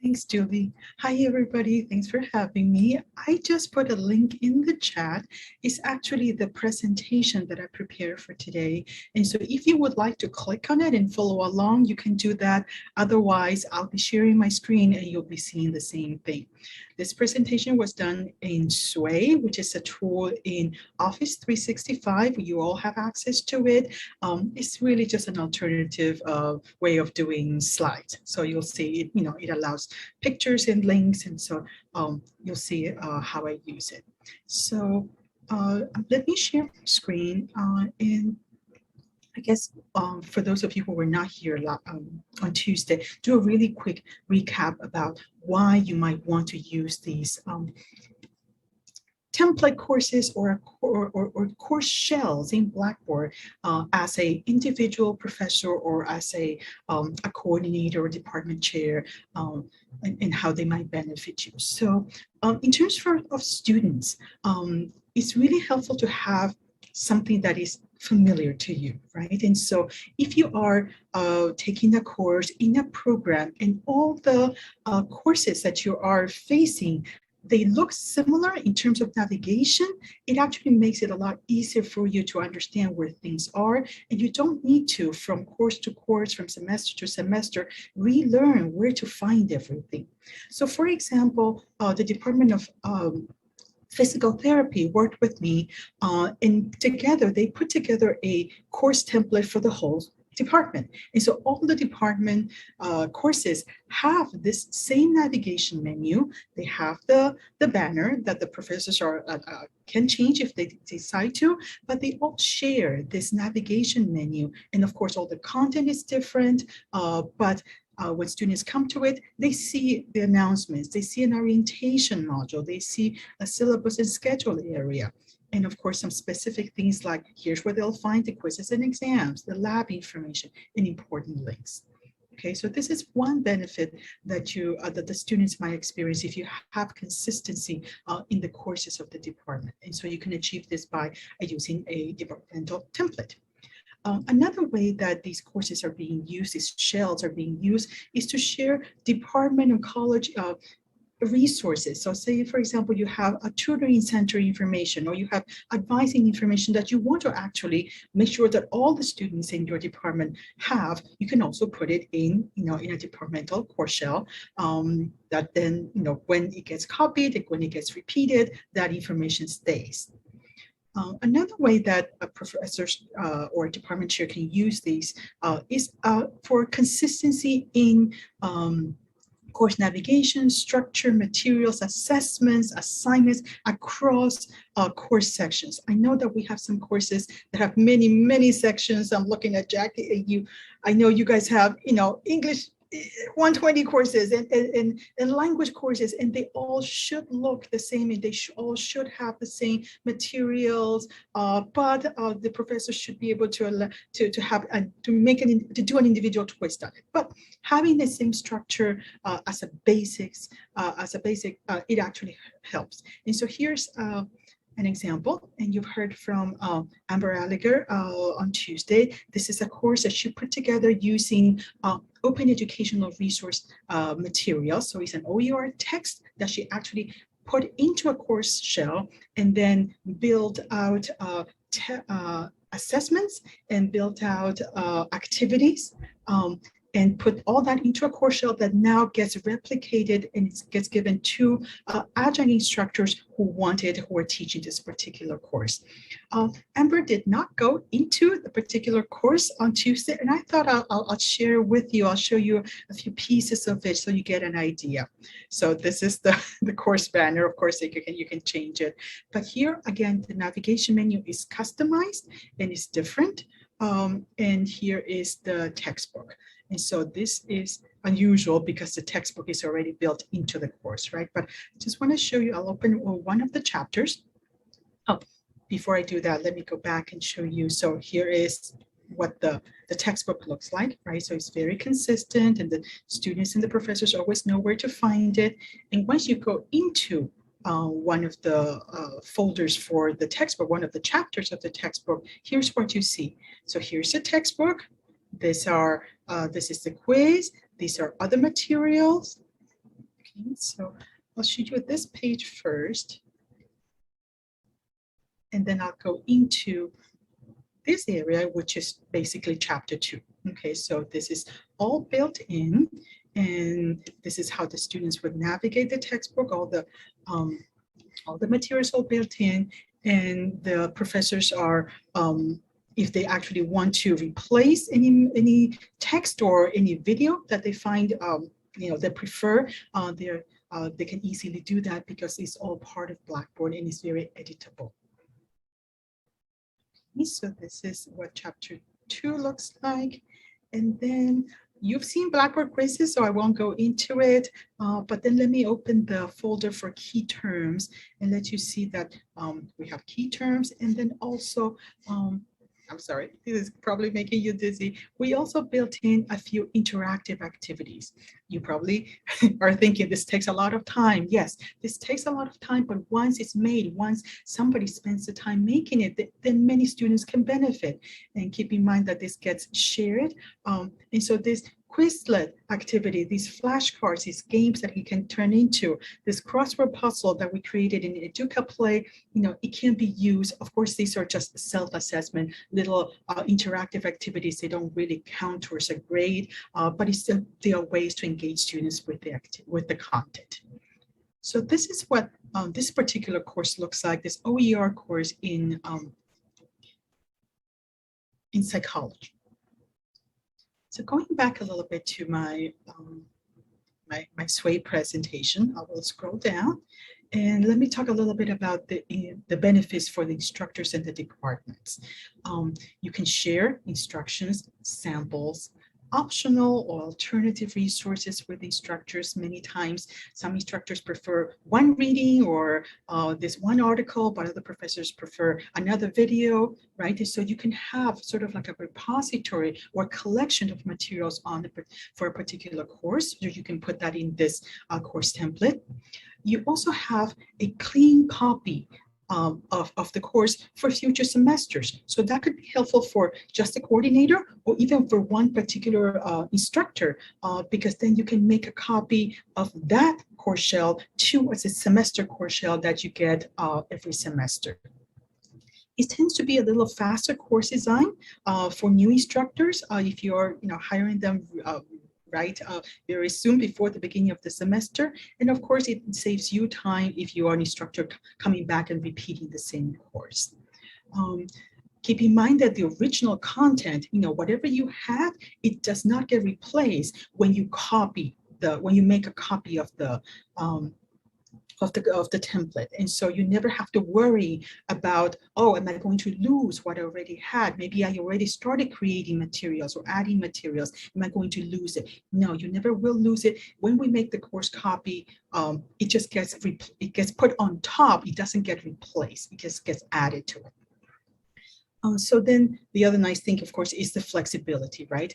Thanks, Julie. Hi, everybody. Thanks for having me. I just put a link in the chat. It's actually the presentation that I prepared for today. And so if you would like to click on it and follow along, you can do that. Otherwise, I'll be sharing my screen and you'll be seeing the same thing. This presentation was done in Sway, which is a tool in Office 365. You all have access to it. It's really just an alternative way of doing slides. So you'll see it, it allows pictures and links. And so you'll see how I use it. So let me share my screen and I guess for those of you who were not here on Tuesday, do a really quick recap about why you might want to use these template courses or course shells in Blackboard as an individual professor or as a coordinator or department chair, and how they might benefit you. So in terms of students, it's really helpful to have something that is familiar to you, right? And so if you are taking a course in a program and all the courses that you are facing, they look similar in terms of navigation, it actually makes it a lot easier for you to understand where things are. And you don't need to, from course to course, from semester to semester, relearn where to find everything. So for example, the Department of Physical Therapy worked with me, and together they put together a course template for the whole department. And so all the department courses have this same navigation menu. They have the banner that the professors can change if they decide to, but they all share this navigation menu. And of course, all the content is different, but when students come to it, they see the announcements, they see an orientation module, they see a syllabus and schedule area. And of course, some specific things like here's where they'll find the quizzes and exams, the lab information, and important links. Okay, so this is one benefit that that the students might experience if you have consistency in the courses of the department. And so you can achieve this by using a departmental template. Another way that these courses are being used, these shells are being used, is to share department and college resources. So say, for example, you have a tutoring center information, or you have advising information that you want to actually make sure that all the students in your department have. You can also put it in, in a departmental course shell that then, when it gets copied, when it gets repeated, that information stays. Another way that a professor or a department chair can use these is for consistency in course navigation, structure, materials, assessments, assignments across course sections. I know that we have some courses that have many, many sections. I'm looking at Jackie. I know you guys have, English 120 courses and language courses, and they all should look the same, and they all should have the same materials, but the professor should be able to do an individual twist on it. But having the same structure as a basic, it actually helps. And so here's an example, and you've heard from Amber Alliger on Tuesday. This is a course that she put together using open educational resource material. So it's an OER text that she actually put into a course shell and then build out assessments and built out activities, and put all that into a course shell that now gets replicated and it gets given to adjunct instructors who are teaching this particular course. Amber did not go into the particular course on Tuesday, and I thought I'll share with you. I'll show you a few pieces of it so you get an idea. So this is the course banner. Of course, you can change it. But here, again, the navigation menu is customized and it's different. And here is the textbook. And so this is unusual because the textbook is already built into the course, right? But I just want to show you, I'll open one of the chapters. Oh, before I do that, let me go back and show you. So here is what the textbook looks like, right? So it's very consistent, and the students and the professors always know where to find it. And once you go into one of the folders for the textbook, one of the chapters of the textbook, here's what you see. So here's the textbook. This is the quiz. These are other materials. Okay, so I'll show you this page first, and then I'll go into this area, which is basically chapter 2. Okay, so this is all built in, and this is how the students would navigate the textbook. All the materials are built in, and the professors are, if they actually want to replace any text or any video that they find, they prefer, they can easily do that because it's all part of Blackboard and it's very editable. So this is what chapter 2 looks like. And then you've seen Blackboard quizzes, so I won't go into it, but then let me open the folder for key terms and let you see that we have key terms, and then also, I'm sorry, this is probably making you dizzy. We also built in a few interactive activities. You probably are thinking this takes a lot of time. Yes, this takes a lot of time, but once it's made, once somebody spends the time making it, then many students can benefit. And keep in mind that this gets shared. And so this Quizlet activity, these flashcards, these games that you can turn into, this crossword puzzle that we created in Educa Play, it can be used. Of course, these are just self-assessment, little interactive activities. They don't really count towards a grade, but there are ways to engage students with the content. So this is what this particular course looks like, this OER course in psychology. So going back a little bit to my my Sway presentation, I will scroll down and let me talk a little bit about the benefits for the instructors and the departments. You can share instructions, samples, optional or alternative resources with instructors. Many times, some instructors prefer one reading or this one article, but other professors prefer another video, right? And so you can have sort of like a repository or collection of materials for a particular course. So you can put that in this course template. You also have a clean copy of the course for future semesters. So that could be helpful for just a coordinator or even for one particular instructor, because then you can make a copy of that course shell as a semester course shell that you get every semester. It tends to be a little faster course design for new instructors if you're hiring them right very soon before the beginning of the semester. And of course, it saves you time if you are an instructor coming back and repeating the same course. Keep in mind that the original content, whatever you have, it does not get replaced when you make a copy of the template. And so you never have to worry about, oh, am I going to lose what I already had? Maybe I already started creating materials or adding materials. Am I going to lose it? No, you never will lose it. When we make the course copy, it just gets put on top. It doesn't get replaced. It just gets added to it. So then the other nice thing, of course, is the flexibility, right?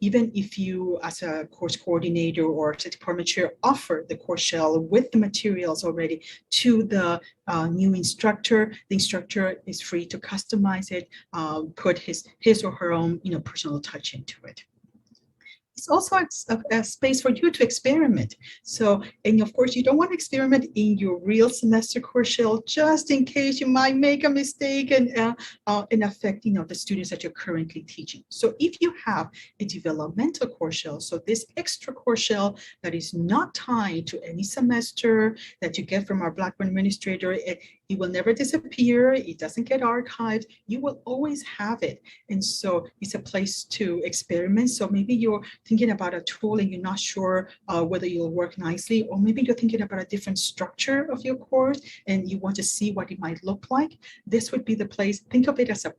Even if you, as a course coordinator or as a department chair, offer the course shell with the materials already to the new instructor, the instructor is free to customize it, put his or her own, personal touch into it. It's also a space for you to experiment. So, and of course, you don't want to experiment in your real semester course shell, just in case you might make a mistake and affect, the students that you're currently teaching. So if you have a developmental course shell, so this extra course shell that is not tied to any semester that you get from our Blackboard administrator, it will never disappear. It doesn't get archived. You will always have it. And so it's a place to experiment. So maybe you're thinking about a tool and you're not sure whether it'll work nicely, or maybe you're thinking about a different structure of your course and you want to see what it might look like. This would be the place. Think of it as a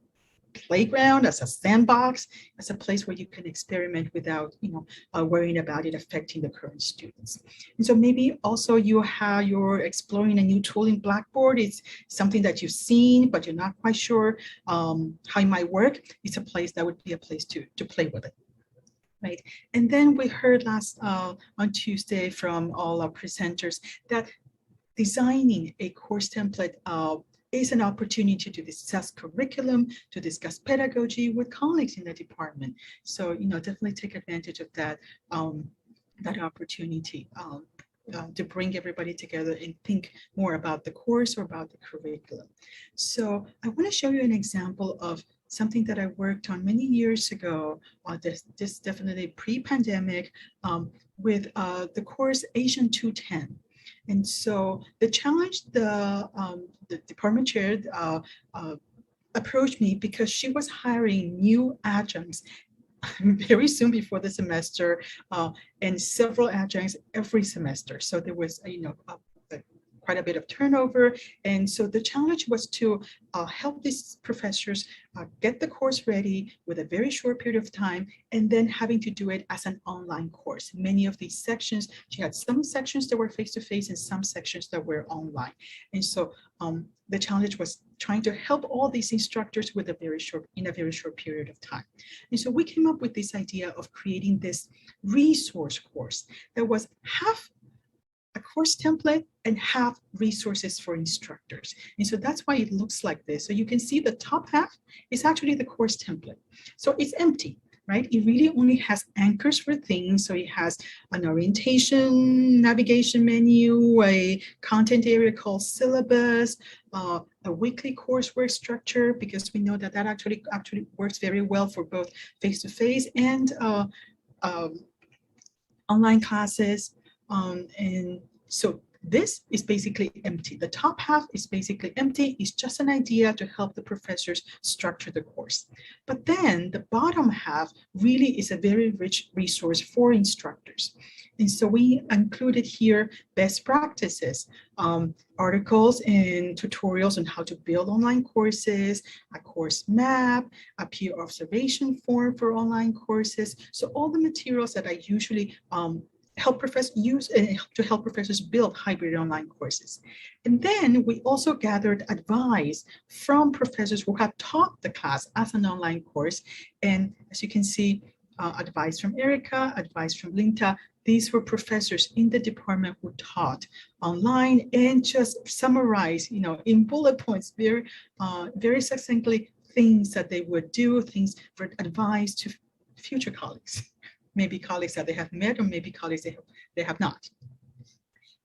playground, as a sandbox, as a place where you can experiment without, worrying about it affecting the current students. And so maybe also you're exploring a new tool in Blackboard. It's something that you've seen, but you're not quite sure how it might work. It's a place that would be a place to play with it. Right. And then we heard on Tuesday from all our presenters that designing a course template is an opportunity to discuss curriculum, to discuss pedagogy with colleagues in the department. So, definitely take advantage of that opportunity. to bring everybody together and think more about the course or about the curriculum. So I want to show you an example of something that I worked on many years ago, this definitely pre-pandemic, with the course Asian 210. And so the challenge, the department chair approached me because she was hiring new adjuncts very soon before the semester, and several adjuncts every semester. So there was, quite a bit of turnover. And so the challenge was to help these professors get the course ready with a very short period of time, and then having to do it as an online course. Many of these sections, she had some sections that were face-to-face and some sections that were online. And so the challenge was trying to help all these instructors in a very short period of time. And so we came up with this idea of creating this resource course that was half a course template and have resources for instructors. And so that's why it looks like this. So you can see the top half is actually the course template. So it's empty, right? It really only has anchors for things. So it has an orientation navigation menu, a content area called syllabus, a weekly coursework structure, because we know that that actually works very well for both face-to-face and online classes. And so this is basically empty. The top half is basically empty. It's just an idea to help the professors structure the course. But then the bottom half really is a very rich resource for instructors. And so we included here best practices, articles and tutorials on how to build online courses, a course map, a peer observation form for online courses. So all the materials that I usually help professors use and to help professors build hybrid online courses. And then we also gathered advice from professors who have taught the class as an online course. And as you can see, advice from Erica, advice from Linta. These were professors in the department who taught online and just summarize, in bullet points, very succinctly, things that they would do, things for advice to future colleagues. Maybe colleagues that they have met or maybe colleagues they have not.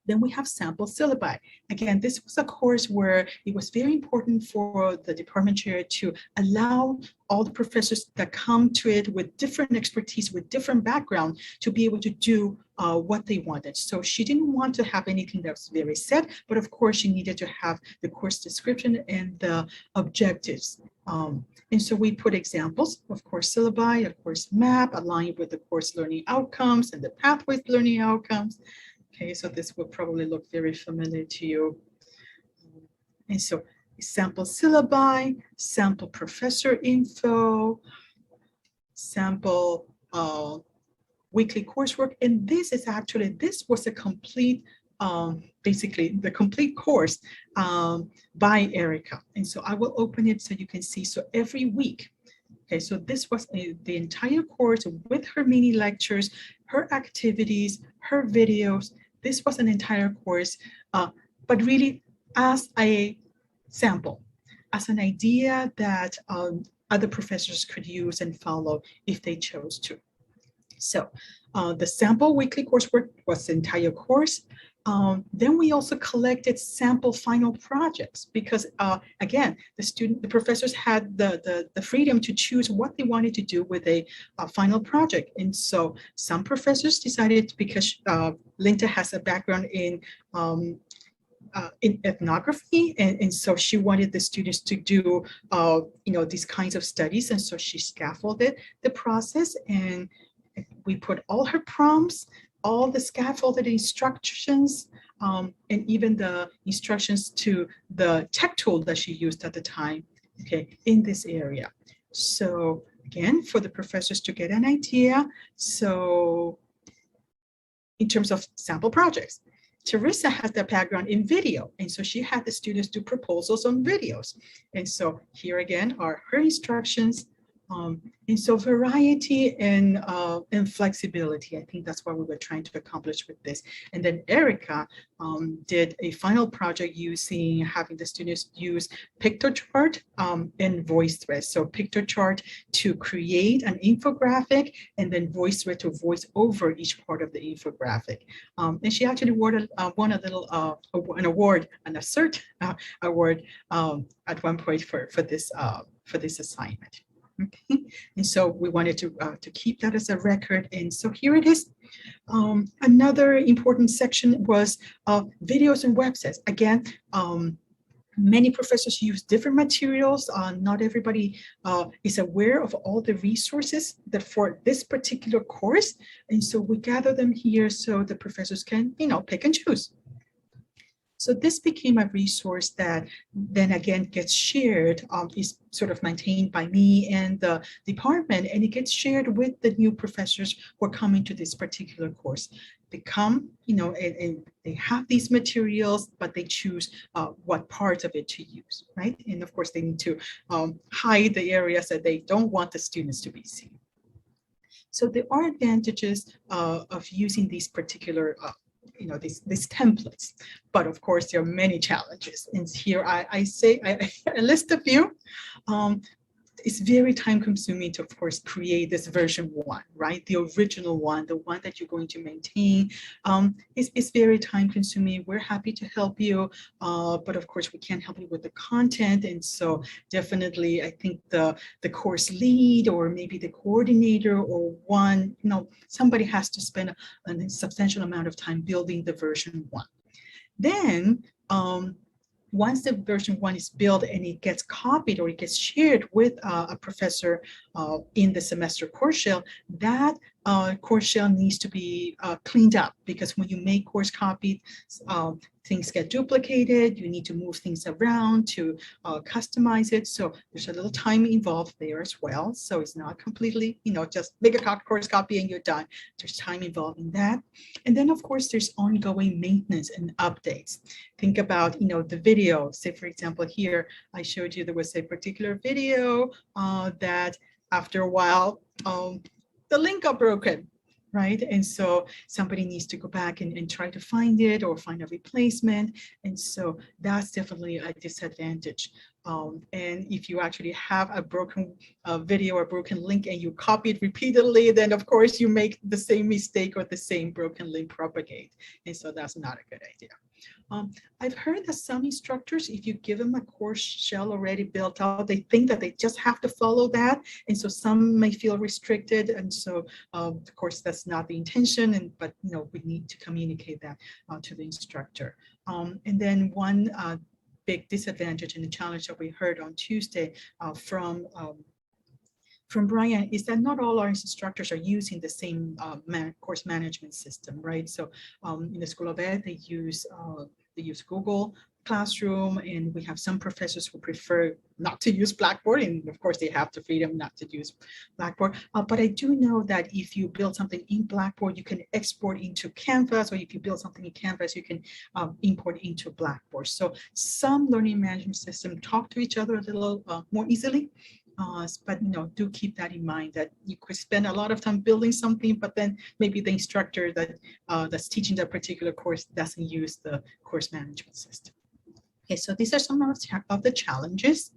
Then we have sample syllabi. Again, this was a course where it was very important for the department chair to allow all the professors that come to it with different expertise, with different background, to be able to do what they wanted. So she didn't want to have anything that was very set, but of course she needed to have the course description and the objectives. And so we put examples of course syllabi, of course map, aligned with the course learning outcomes and the pathways learning outcomes. Okay, so this will probably look very familiar to you. And so sample syllabi, sample professor info, sample weekly coursework. And this was a complete, basically the complete course by Erica. And so I will open it so you can see. So every week, okay, so this was the entire course with her mini lectures, her activities, her videos. This was an entire course, but really as a sample, as an idea that other professors could use and follow if they chose to. So the sample weekly coursework was the entire course. Then we also collected sample final projects because again, the professors had the freedom to choose what they wanted to do with a final project. And so some professors decided, because Linda has a background in ethnography, and so she wanted the students to do these kinds of studies, and so she scaffolded the process, and we put all her prompts, all the scaffolded instructions, and even the instructions to the tech tool that she used at the time, okay, in this area. So again, for the professors to get an idea. So in terms of sample projects, Teresa has the background in video, and so she had the students do proposals on videos. And so here again are her instructions And so variety and flexibility, I think that's what we were trying to accomplish with this. And then Erica did a final project having the students use PictoChart and VoiceThread. So PictoChart to create an infographic, and then VoiceThread to voice over each part of the infographic. And she actually won an award, an ASSERT award at one point for this assignment. Okay, and so we wanted to keep that as a record. And so here it is. Another important section was videos and websites. Again, many professors use different materials. Not everybody is aware of all the resources that for this particular course. And so we gather them here so the professors can, pick and choose. So this became a resource that then again gets shared, is sort of maintained by me and the department, and it gets shared with the new professors who are coming to this particular course. They come, and they have these materials, but they choose what parts of it to use, right? And of course, they need to hide the areas that they don't want the students to be seen. So there are advantages of using these particular these templates, but of course there are many challenges. And here I list a few. It's very time consuming to, of course, create this version 1, right? The original one, the one that you're going to maintain. It's very time consuming. We're happy to help you, but of course we can't help you with the content. And so definitely I think the course lead or maybe the coordinator or somebody has to spend a substantial amount of time building the version 1. Then, once the version 1 is built and it gets copied or it gets shared with a professor in the semester course shell, that course shell needs to be cleaned up, because when you make course copies, things get duplicated. You need to move things around to customize it. So there's a little time involved there as well. So it's not completely, just make a course copy and you're done. There's time involved in that. And then of course, there's ongoing maintenance and updates. Think about, the video. Say, for example, here, I showed you there was a particular video that after a while, the link got broken, right? And so somebody needs to go back and try to find it or find a replacement. And so that's definitely a disadvantage. And if you actually have a broken video or broken link and you copy it repeatedly, then of course you make the same mistake or the same broken link propagate. And so that's not a good idea. I've heard that some instructors, if you give them a course shell already built out, they think that they just have to follow that. And so some may feel restricted. And so, of course, that's not the intention. But we need to communicate that to the instructor. And then one big disadvantage and the challenge that we heard on Tuesday from Brian is that not all our instructors are using the same course management system, right? So in the School of Ed, they use Google Classroom, and we have some professors who prefer not to use Blackboard, and of course they have the freedom not to use Blackboard. But I do know that if you build something in Blackboard, you can export into Canvas, or if you build something in Canvas, you can import into Blackboard. So some learning management systems talk to each other a little more easily. But do keep that in mind, that you could spend a lot of time building something, but then maybe the instructor that's teaching that particular course doesn't use the course management system. Okay, so these are some of the challenges.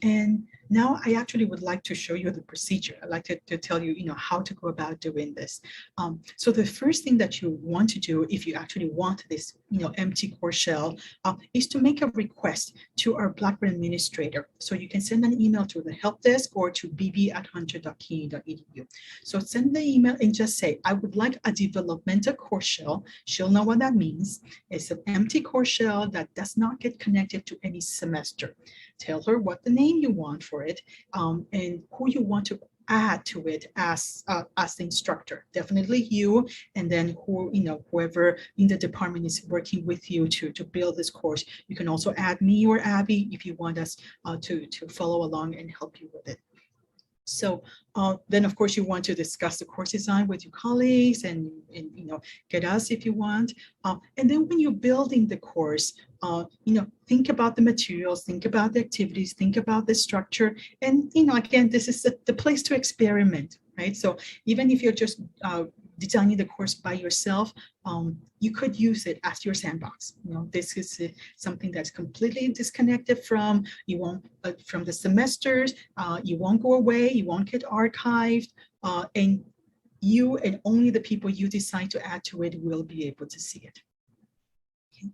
And now I actually would like to show you the procedure. I'd like to tell you, how to go about doing this. So the first thing that you want to do if you actually want this, empty course shell is to make a request to our Blackboard administrator. So you can send an email to the help desk or to bb@hunter.cuny.edu. So send the email and just say, I would like a developmental course shell. She'll know what that means. It's an empty course shell that does not get connected to any semester. Tell her what the name you want for it and who you want to add to it as the instructor. Definitely you, and then whoever in the department is working with you to build this course. You can also add me or Abby if you want us to follow along and help you with it. So then, of course, you want to discuss the course design with your colleagues and get us if you want. And then when you're building the course, think about the materials, think about the activities, think about the structure. And, again, this is the place to experiment, right? So even if you're just designing the course by yourself, you could use it as your sandbox. This is something that's completely disconnected from from the semesters. You won't go away. You won't get archived, and you and only the people you decide to add to it will be able to see it. Okay.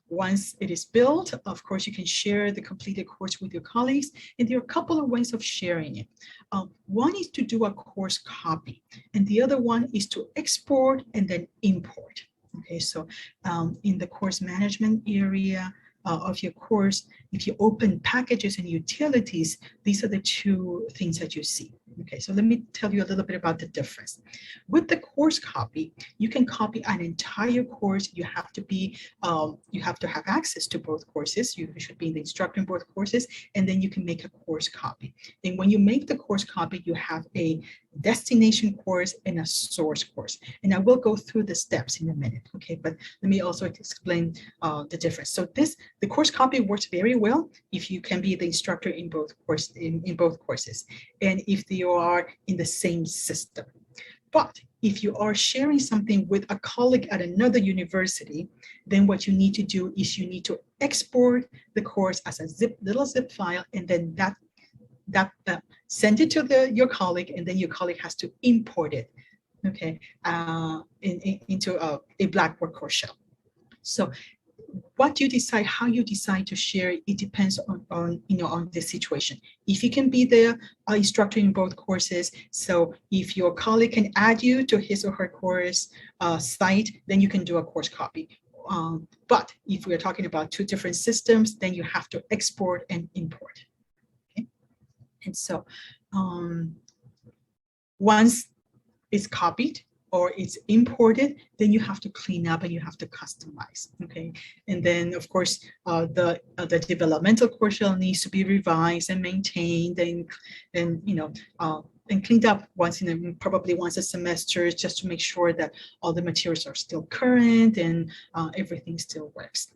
Once it is built, of course, you can share the completed course with your colleagues, and there are a couple of ways of sharing it. One is to do a course copy, and the other one is to export and then import. Okay, so in the course management area of your course, if you open packages and utilities, these are the two things that you see. Okay, so let me tell you a little bit about the difference. With the course copy, you can copy an entire course. You have to have access to both courses. You should be the instructor in both courses, and then you can make a course copy. And when you make the course copy, you have a destination course and a source course. And I will go through the steps in a minute. Okay, but let me also explain the difference. So the course copy works very well if you can be the instructor in both courses, and if you are in the same system. But if you are sharing something with a colleague at another university, then what you need to do is you need to export the course as a little zip file, and then send it to your colleague, and then your colleague has to import it, okay, into a Blackboard course shell. So what you decide, how you decide to share it depends on the situation. If you can be the instructor in both courses, so if your colleague can add you to his or her course site, then you can do a course copy. But if we're talking about two different systems, then you have to export and import. Okay? And so once it's copied or it's imported, then you have to clean up and you have to customize, okay? And then, of course, the developmental course shell needs to be revised and maintained and cleaned up probably once a semester, just to make sure that all the materials are still current and everything still works.